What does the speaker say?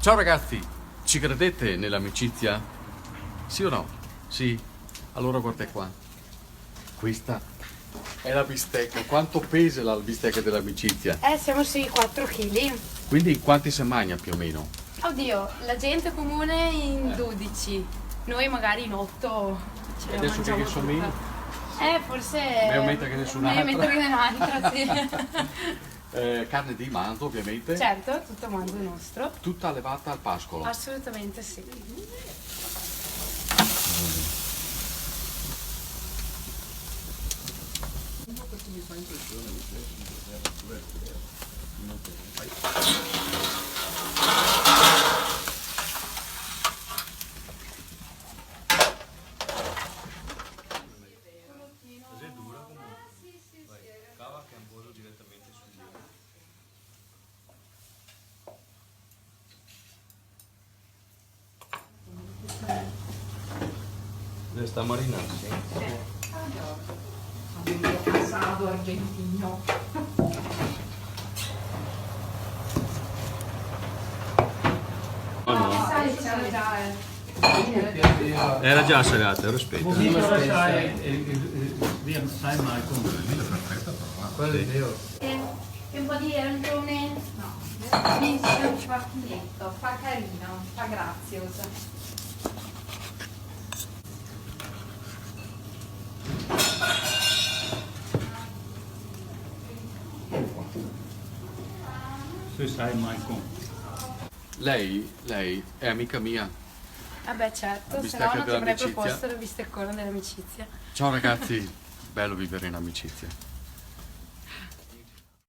Ciao ragazzi, ci credete nell'amicizia? Sì o no? Sì? Allora guarda qua. Questa è la bistecca. Quanto pesa la bistecca dell'amicizia? Siamo sui 4 kg. Quindi in quanti si mangia più o meno? Oddio, la gente comune in 12. Noi magari in 8 ce E la adesso mangiamo che sono tutta. meno? Forse... Meno mentre che nessun'altra. Meno mentre che un'altra, sì. Carne di manzo ovviamente. Certo, tutto manzo nostro. Tutta allevata al pascolo. Assolutamente sì. Sta marinando. Asado argentino. Sai, siamo già. Era già salata, ero spento. Hoeveel sai weer zijn maar komen. Quello è vero. E un po' di arancione? No. Benissimo, fa finetto, fa carino, fa grazioso. Ze zei maar kom. Lei è amica mia. Vabbè certo, se Bistecca no non ti avrei dell'amicizia. proposto la bisteccona dell'amicizia. Ciao ragazzi, bello vivere in amicizia.